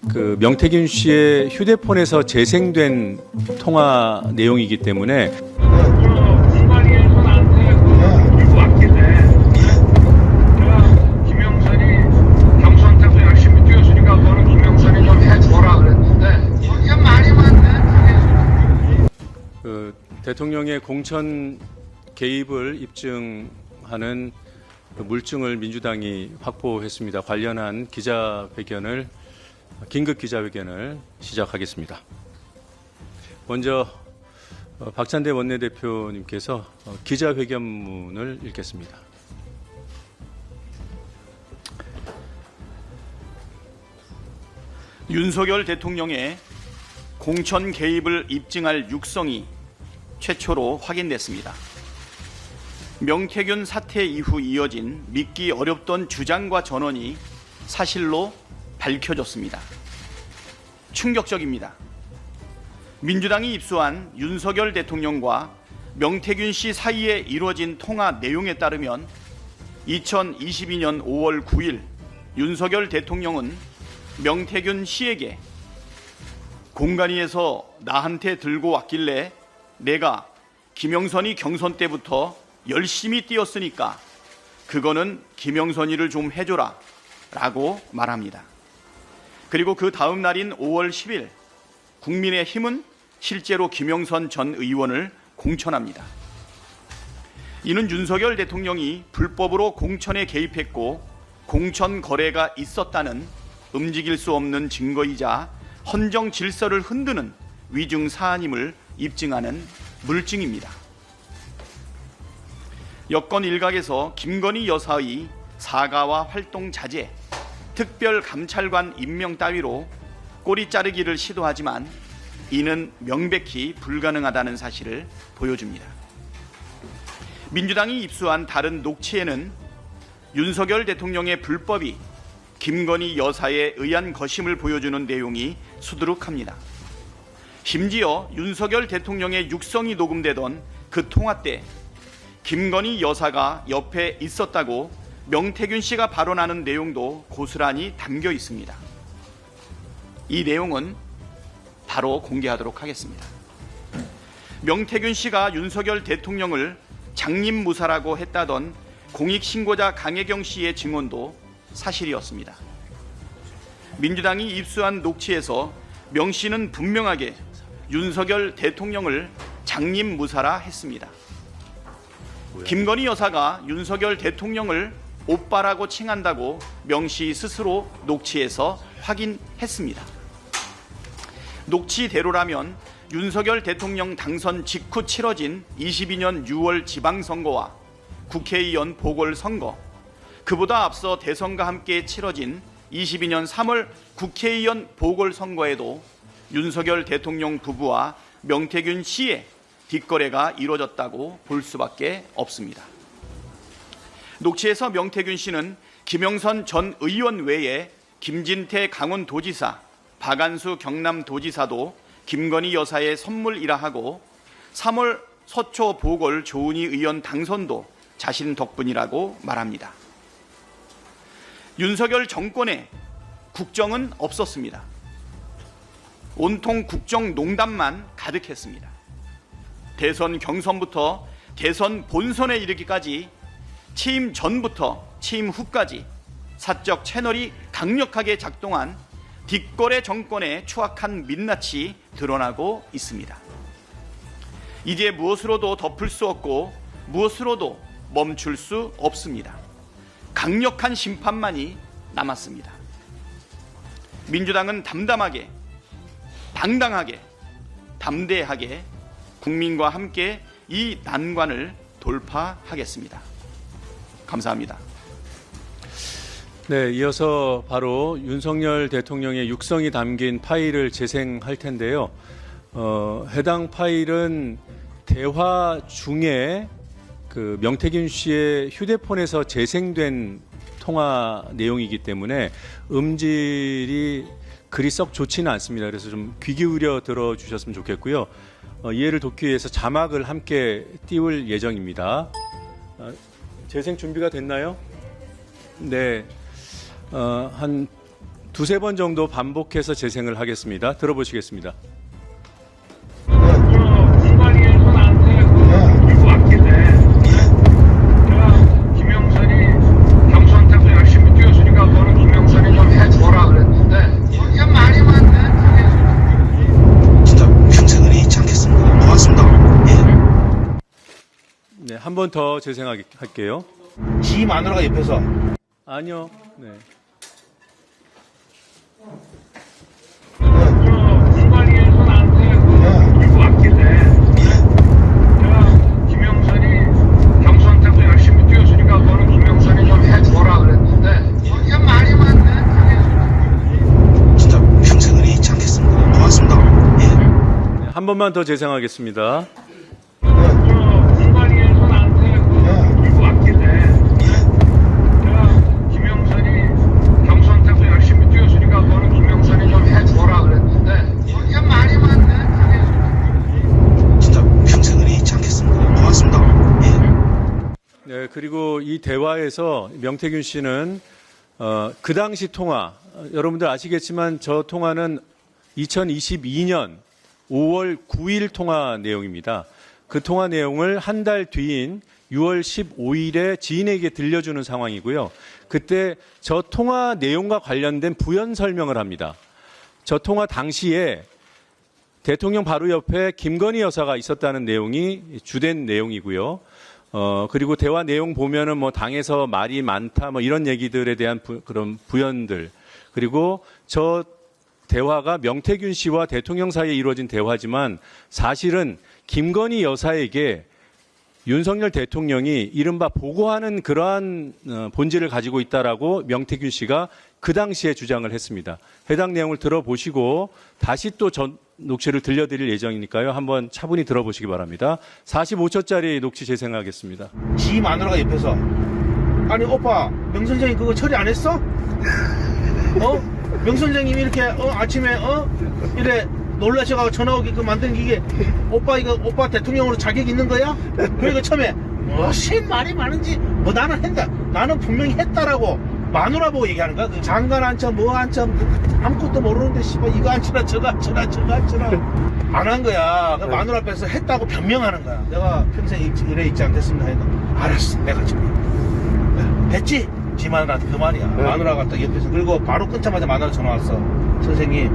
그 명태균 씨의 휴대폰에서 재생된 통화 내용이기 때문에 김영선이 경선때도 열심히 뛰었으니까 너는 김영선이 좀 해줘라 그랬는데 이게 말이 많네. 그 대통령의 공천 개입을 입증하는 그 물증을 민주당이 확보했습니다. 관련한 긴급 기자회견을 시작하겠습니다. 먼저 박찬대 원내대표님께서 기자회견문을 읽겠습니다. 윤석열 대통령의 공천 개입을 입증할 육성이 최초로 확인됐습니다. 명태균 사태 이후 이어진 믿기 어렵던 주장과 전언이 사실로 밝혀졌습니다. 충격적입니다. 민주당이 입수한 윤석열 대통령과 명태균 씨 사이에 이루어진 통화 내용에 따르면 2022년 5월 9일 윤석열 대통령은 명태균 씨에게 공간위에서 나한테 들고 왔길래 내가 김영선이 경선 때부터 열심히 뛰었으니까 그거는 김영선이를 좀 해줘라 라고 말합니다. 그리고 그 다음 날인 5월 10일 국민의힘은 실제로 김영선 전 의원을 공천합니다. 이는 윤석열 대통령이 불법으로 공천에 개입했고 공천 거래가 있었다는 움직일 수 없는 증거이자 헌정 질서를 흔드는 위중 사안임을 입증하는 물증입니다. 여권 일각에서 김건희 여사의 사과와 활동 자제, 특별 감찰관 임명 따위로 꼬리 자르기를 시도하지만 이는 명백히 불가능하다는 사실을 보여줍니다. 민주당이 입수한 다른 녹취에는 윤석열 대통령의 불법이 김건희 여사에 의한 것임을 보여주는 내용이 수두룩합니다. 심지어 윤석열 대통령의 육성이 녹음되던 그 통화 때 김건희 여사가 옆에 있었다고 명태균 씨가 발언하는 내용도 고스란히 담겨 있습니다. 이 내용은 바로 공개하도록 하겠습니다. 명태균 씨가 윤석열 대통령을 장님무사라고 했다던 공익신고자 강혜경 씨의 증언도 사실이었습니다. 민주당이 입수한 녹취에서 명 씨는 분명하게 윤석열 대통령을 장님무사라 했습니다. 김건희 여사가 윤석열 대통령을 오빠라고 칭한다고 명 씨 스스로 녹취에서 확인했습니다. 녹취대로라면 윤석열 대통령 당선 직후 치러진 22년 6월 지방선거와 국회의원 보궐선거, 그보다 앞서 대선과 함께 치러진 22년 3월 국회의원 보궐선거에도 윤석열 대통령 부부와 명태균 씨의 뒷거래가 이루어졌다고 볼 수밖에 없습니다. 녹취에서 명태균 씨는 김영선 전 의원 외에 김진태 강원도지사, 박안수 경남도지사도 김건희 여사의 선물이라 하고 3월 서초 보궐 조은희 의원 당선도 자신 덕분이라고 말합니다. 윤석열 정권에 국정은 없었습니다. 온통 국정 농단만 가득했습니다. 대선 경선부터 대선 본선에 이르기까지 취임 전부터 취임 후까지 사적 채널이 강력하게 작동한 뒷거래 정권의 추악한 민낯이 드러나고 있습니다. 이제 무엇으로도 덮을 수 없고 무엇으로도 멈출 수 없습니다. 강력한 심판만이 남았습니다. 민주당은 담담하게, 당당하게, 담대하게 국민과 함께 이 난관을 돌파하겠습니다. 감사합니다. 네, 이어서 바로 윤석열 대통령의 육성이 담긴 파일을 재생할 텐데요. 해당 파일은 대화 중에 그 명태균 씨의 휴대폰에서 재생된 통화 내용이기 때문에 음질이 그리 썩 좋지는 않습니다. 그래서 좀 귀 기울여 들어주셨으면 좋겠고요. 이해를 돕기 위해서 자막을 함께 띄울 예정입니다. 재생 준비가 됐나요? 네, 한 두세 번 정도 반복해서 재생을 하겠습니다. 들어보시겠습니다. 공관위에서 나한테 들고 왔길래 내가 김영선이 경선때도 열심히 뛰었으니까 너는 김영선이 좀 해줘라 그랬는데 이게 말이 많네. 진짜 평생을 잊지 않겠습니다. 고맙습니다. 네, 한 번 더 재생할게요. 지 마누라가 옆에서 아니요. 네. 공관위에서 나한테 들고 왔길래 내가 김영선이 경선때도 열심히 뛰었으니까 너는 김영선이 좀 해줘라 그랬는데 이게 말이 많네. 진짜 평생을 잊지 않겠습니다. 고맙습니다. 네, 한 번만 더 재생하겠습니다. 공관위에서 나한테 들고 왔길래 내가 김영선이 경선때도 열심히 뛰었으니까 너는 김영선이 좀 해줘라 그랬는데 이게 말이 많네. 진짜 평생을 잊지 않겠습니다. 고맙습니다. 네, 그리고 이 대화에서 명태균 씨는 그 당시 통화, 여러분들 아시겠지만 저 통화는 2022년 5월 9일 통화 내용입니다. 그 통화 내용을 한 달 뒤인 6월 15일에 지인에게 들려주는 상황이고요. 그때 저 통화 내용과 관련된 부연 설명을 합니다. 저 통화 당시에 대통령 바로 옆에 김건희 여사가 있었다는 내용이 주된 내용이고요. 그리고 대화 내용 보면은 뭐 당에서 말이 많다 뭐 이런 얘기들에 대한 그런 부연들, 그리고 저 대화가 명태균 씨와 대통령 사이에 이루어진 대화지만 사실은 김건희 여사에게 윤석열 대통령이 이른바 보고하는 그러한 본질을 가지고 있다라고 명태균 씨가 그 당시에 주장을 했습니다. 해당 내용을 들어보시고 다시 또 전 녹취를 들려드릴 예정이니까요. 한번 차분히 들어보시기 바랍니다. 45초짜리 녹취 재생하겠습니다. 지 마누라가 옆에서 아니 오빠 명 선생님 그거 처리 안 했어? 명 선생님이 이렇게 아침에 이래 놀라셔가지고 전화 오게끔 만든 이게 오빠 이거 오빠 대통령으로 자격 있는 거야? 그러니까 처음에 무슨 말이 많은지 뭐 나는 했다, 나는 분명히 했다라고 마누라 보고 얘기하는 거야. 그 장관 앉혀 뭐 앉혀 아무것도 모르는데 씨발 이거 앉혀라 저거 앉혀라 저거 앉혀라 안 한 거야. 그 마누라 앞에서 했다고 변명하는 거야. 내가 평생 이래 있지 않겠습니다 해도 알았어 내가 지금 됐지? 지 마누라한테 그 말이야. 마누라가 딱 옆에서, 그리고 바로 끊자마자 마누라 전화 왔어. 선생님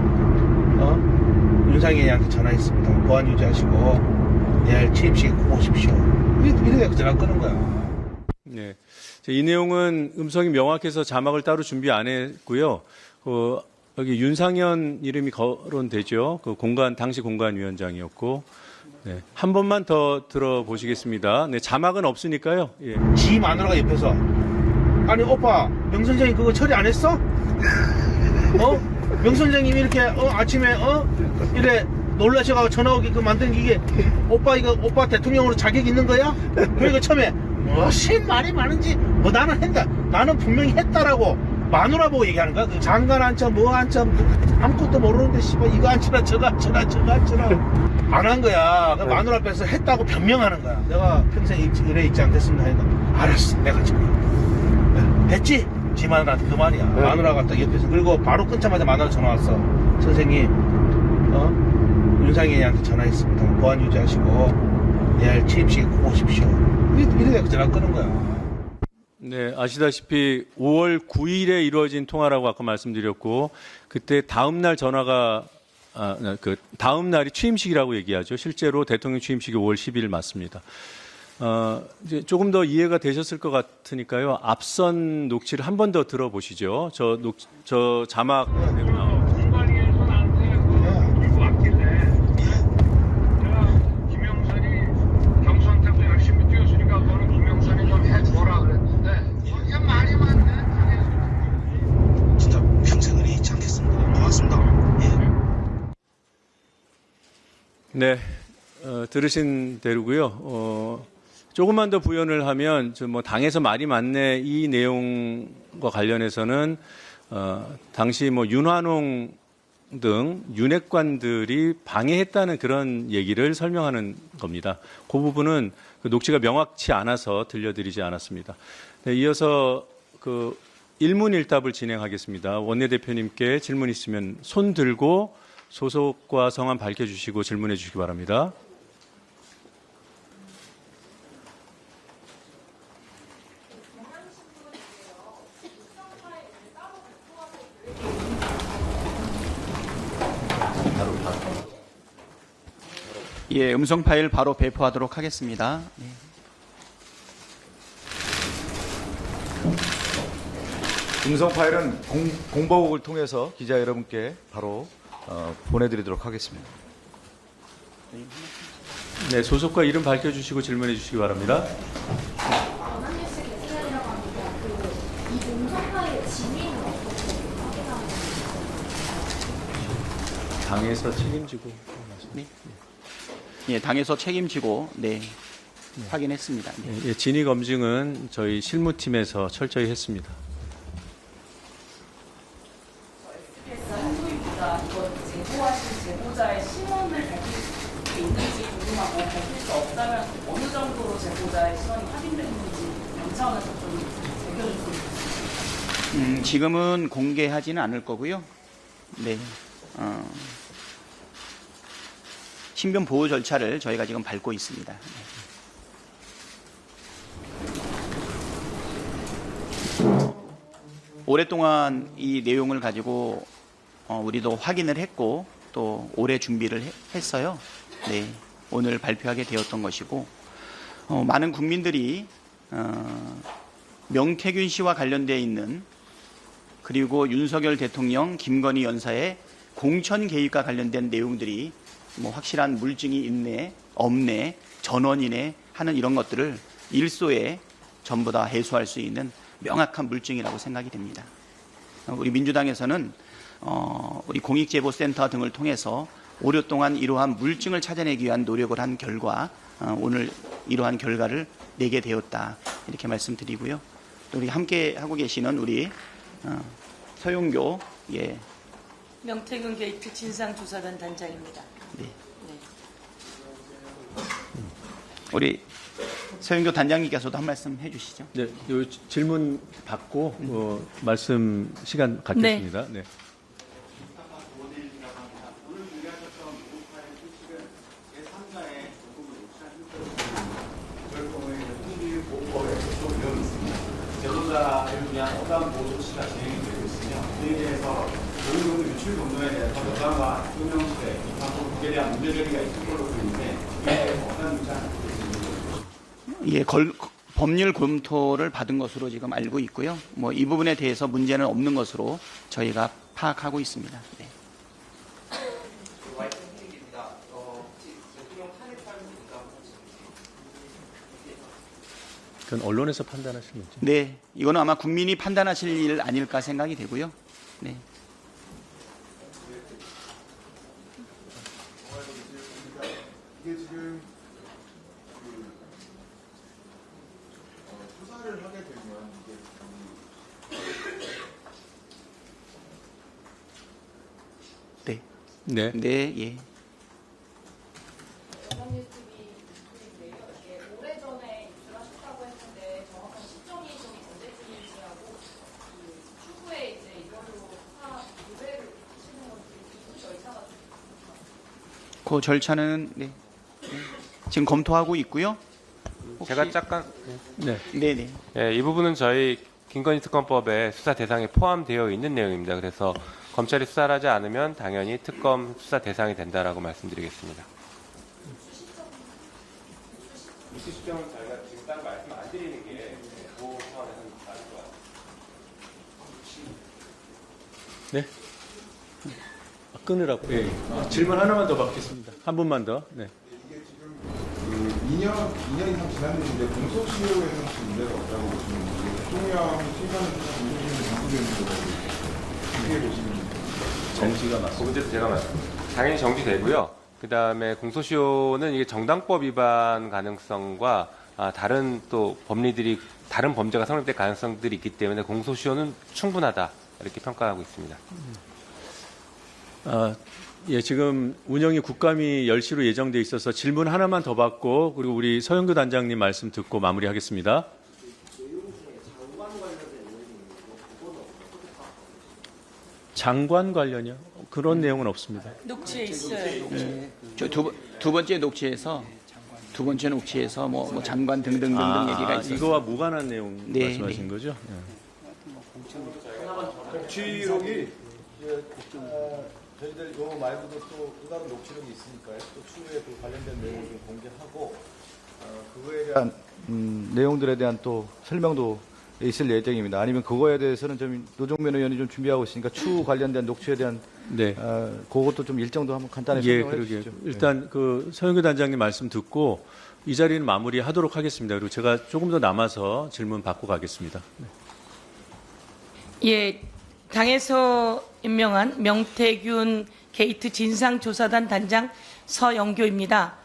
윤상현이한테 전화했습니다. 보안 유지하시고 내일 취임식에 꼭 오십시오. 이렇게 전화 끄는 거야. 네. 이 내용은 음성이 명확해서 자막을 따로 준비 안 했고요. 여기 윤상현 이름이 거론되죠. 그 당시 공관위원장이었고. 네. 한 번만 더 들어보시겠습니다. 네, 자막은 없으니까요. 예. 지 마누라가 옆에서 아니 오빠 명 선생님 그거 처리 안 했어? 명 선생님이 이렇게 아침에 이래 놀라셔가지고 전화 오게끔 만든 이게 오빠 이거 오빠 대통령으로 자격 있는 거야? 그러니까 처음에 무슨 말이 많은지 뭐 나는 했다, 나는 분명히 했다라고 마누라 보고 얘기하는 거야. 그 장관 앉혀 뭐 앉혀 아무것도 모르는데 씨발 이거 앉혀라 저거 앉혀라 저거 앉혀라 안 한 거야. 그 마누라 앞에서 했다고 변명하는 거야. 내가 평생 이래 있지 않겠습니다 해도 알았어 내가 지금 됐지? 지 마누라한테 그 말이야. 마누라가 딱 옆에서, 그리고 바로 끊자마자 마누라 전화 왔어. 선생님 윤상현이한테 전화했습니다. 보안 유지하시고 내일 취임식에 꼭 오십시오. 이렇게 전화 끄는 거야. 네, 아시다시피 5월 9일에 이루어진 통화라고 아까 말씀드렸고, 그때 다음 날 전화가 그 다음 날이 취임식이라고 얘기하죠. 실제로 대통령 취임식이 5월 10일 맞습니다. 이제 조금 더 이해가 되셨을 것 같으니까요. 앞선 녹취를 한 번 더 들어보시죠. 저 자막 내고 나옵니다. 공관위에서 나한테 들고 왔길래 내가 김영선이 경선때도 열심히 뛰었으니까 너는 김영선이 좀 해줘라 그랬는데 이게 말이 많네. 진짜 평생을 잊지 않겠습니다. 고맙습니다. 네, 들으신 대로고요. 조금만 더 부연을 하면 뭐 당에서 말이 많네 이 내용과 관련해서는 당시 뭐 윤환홍 등 윤핵관들이 방해했다는 그런 얘기를 설명하는 겁니다. 그 부분은 그 녹취가 명확치 않아서 들려드리지 않았습니다. 네, 이어서 그 일문일답을 진행하겠습니다. 원내대표님께 질문 있으면 손 들고 소속과 성함 밝혀주시고 질문해 주시기 바랍니다. 예, 음성 파일 바로 배포하도록 하겠습니다. 네. 음성 파일은 공보국을 통해서 기자 여러분께 바로 보내드리도록 하겠습니다. 네, 소속과 이름 밝혀주시고 질문해 주시기 바랍니다. 원한뉴스 개수연이라고 합니다. 이 음성 파일의 진위는 어떻게 확인하는 건가요? 당에서 책임지고. 네. 예, 당에서 책임지고 네, 확인했습니다. 네. 예, 진위 검증은 저희 실무팀에서 철저히 했습니다. SBS 한소희보다 이거 제보하신 제보자의 신원을 밝힐 수 있는지 궁금하고 밝힐 수 없다면 어느 정도로 제보자의 신원이 확인됐는지 영차원에서 좀 밝혀줄 수 있을까요? 지금은 공개하지는 않을 거고요. 네. 신변 보호 절차를 저희가 지금 밟고 있습니다. 오랫동안 이 내용을 가지고 우리도 확인을 했고 또 오래 준비를 했어요. 네, 오늘 발표하게 되었던 것이고 많은 국민들이 명태균 씨와 관련되어 있는 그리고 윤석열 대통령, 김건희 여사의 공천 개입과 관련된 내용들이 뭐 확실한 물증이 있네, 없네, 전원이네 하는 이런 것들을 일소에 전부 다 해소할 수 있는 명확한 물증이라고 생각이 됩니다. 우리 민주당에서는 우리 공익제보센터 등을 통해서 오랫동안 이러한 물증을 찾아내기 위한 노력을 한 결과 오늘 이러한 결과를 내게 되었다 이렇게 말씀드리고요. 또 우리 함께 하고 계시는 우리 서용교 예. 명태균 게이트 진상조사단 단장입니다. 네. 우리 서영교 단장님께서도 한 말씀 해주시죠. 네, 요 질문 받고 말씀 시간 갖겠습니다. 네. 제보자를 위한 어떠한 보호 조치가 진행이 되고 있으며 그에 대해서 고위공직 유출 공동에 대해서 여당과 투명시대, 그에 대한 문제제기가 있을 걸로 보이는데 이에 대해서 어떤 입장을 갖고 있습니까? 예, 법률 검토를 받은 것으로 지금 알고 있고요. 뭐 이 부분에 대해서 문제는 없는 것으로 저희가 파악하고 있습니다. 네. 그건 언론에서 판단하시는 거죠. 네, 이거는 아마 국민이 판단하실 일 아닐까 생각이 되고요. 네. 이게 지금 수사를 하게 되면 네. 네. 네, 예. 원한뉴스 TV인데요. 이게 오래전에 입수하셨다고 했는데 정확한 시점이 좀 언제쯤인지하고 추후에 이제 이걸로 수사 유배를 하시는 건지 입수 절차가 그 절차는 네. 지금 검토하고 있고요. 제가 잠깐 네. 네네. 이 부분은 저희 김건희 특검법에 수사 대상에 포함되어 있는 내용입니다. 그래서 검찰이 수사를 하지 않으면 당연히 특검 수사 대상이 된다라고 말씀드리겠습니다. 입수 시점은 저희가 지금 딱 말씀 안 드리는 게 그 상황에서는 맞을 것 같아요. 네. 끊으라고. 예. 질문 하나만 더 받겠습니다. 한 분만 더. 네. 이게 지금 2년 이상 지났는데 공소시효에는 혹시 문제가 없다고 보시는 건지 대통령이 최근에 공소시효를 정지되는 거라고 어떻게 보시는 건지. 정지가 그 맞습니다. 문제도 제가 당연히 정지되고요. 그 다음에 공소시효는 이게 정당법 위반 가능성과 다른 또 법리들이 다른 범죄가 성립될 가능성들이 있기 때문에 공소시효는 충분하다 이렇게 평가하고 있습니다. 예, 지금 운영이 국감이 10시로 예정돼 있어서 질문 하나만 더 받고 그리고 우리 서영교 단장님 말씀 듣고 마무리하겠습니다. 장관 관련이요? 그런 내용은 없습니다. 녹취에 있어요. 저 두 번째 녹취에서 뭐 장관 등등 얘기가 있었어요. 이거와 무관한 내용 네, 말씀하신 네. 거죠? 녹취록이 저희들 이거 말고도 또 다른 녹취록이 있으니까요. 또 추후에 그 관련된 내용을 좀 공개하고 그거에 대한 내용들에 대한 또 설명도 있을 예정입니다. 아니면 그거에 대해서는 좀 노종면 의원이 좀 준비하고 있으니까 추후 관련된 녹취에 대한 네. 그것도 좀 일정도 한번 간단히 예, 설명해 그러게요. 주시죠. 일단 그 서영교 단장님 말씀 듣고 이 자리는 마무리하도록 하겠습니다. 그리고 제가 조금 더 남아서 질문 받고 가겠습니다. 예, 당에서 임명한 명태균 게이트 진상조사단 단장 서영교입니다.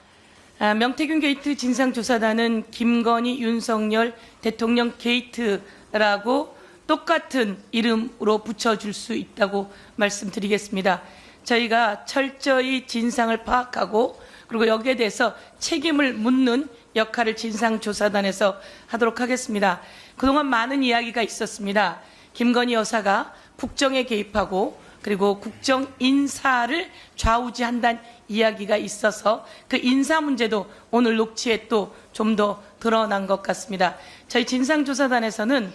명태균 게이트 진상조사단은 김건희, 윤석열 대통령 게이트라고 똑같은 이름으로 붙여줄 수 있다고 말씀드리겠습니다. 저희가 철저히 진상을 파악하고 그리고 여기에 대해서 책임을 묻는 역할을 진상조사단에서 하도록 하겠습니다. 그동안 많은 이야기가 있었습니다. 김건희 여사가 국정에 개입하고 그리고 국정 인사를 좌우지한다는 이야기가 있어서 그 인사 문제도 오늘 녹취에 또 좀 더 드러난 것 같습니다. 저희 진상조사단에서는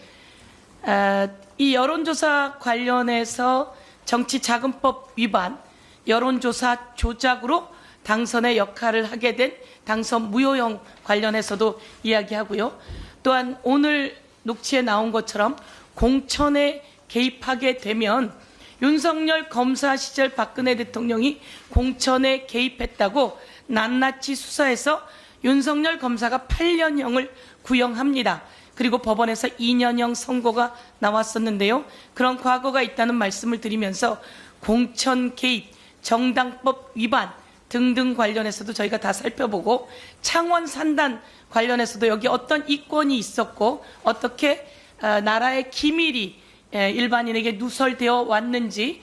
이 여론조사 관련해서 정치자금법 위반, 여론조사 조작으로 당선의 역할을 하게 된 당선 무효형 관련해서도 이야기하고요. 또한 오늘 녹취에 나온 것처럼 공천에 개입하게 되면 윤석열 검사 시절 박근혜 대통령이 공천에 개입했다고 낱낱이 수사해서 윤석열 검사가 8년형을 구형합니다. 그리고 법원에서 2년형 선고가 나왔었는데요. 그런 과거가 있다는 말씀을 드리면서 공천 개입, 정당법 위반 등등 관련해서도 저희가 다 살펴보고 창원 산단 관련해서도 여기 어떤 이권이 있었고 어떻게 나라의 기밀이 일반인에게 누설되어 왔는지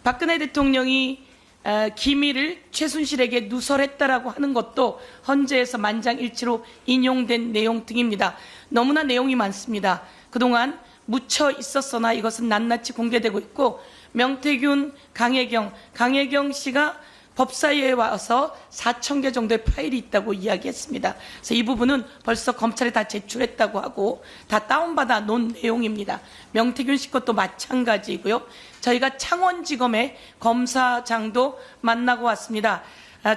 박근혜 대통령이 기밀을 최순실에게 누설했다라고 하는 것도 헌재에서 만장일치로 인용된 내용 등입니다. 너무나 내용이 많습니다. 그동안 묻혀 있었으나 이것은 낱낱이 공개되고 있고 명태균, 강혜경 씨가 법사위에 와서 4,000개 정도의 파일이 있다고 이야기했습니다. 그래서 이 부분은 벌써 검찰에 다 제출했다고 하고 다 다운받아 놓은 내용입니다. 명태균 씨 것도 마찬가지고요. 저희가 창원지검의 검사장도 만나고 왔습니다.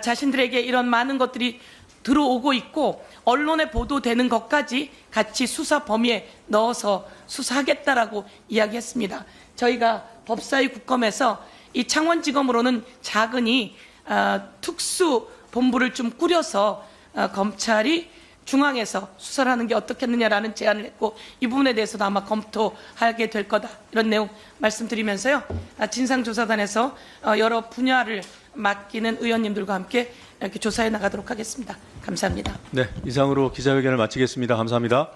자신들에게 이런 많은 것들이 들어오고 있고 언론에 보도되는 것까지 같이 수사 범위에 넣어서 수사하겠다라고 이야기했습니다. 저희가 법사위 국검에서 이 창원지검으로는 작은이 특수 본부를 좀 꾸려서 검찰이 중앙에서 수사를 하는 게 어떻겠느냐라는 제안을 했고 이 부분에 대해서도 아마 검토하게 될 거다 이런 내용 말씀드리면서요. 진상조사단에서 여러 분야를 맡기는 의원님들과 함께 이렇게 조사해 나가도록 하겠습니다. 감사합니다. 네, 이상으로 기자회견을 마치겠습니다. 감사합니다.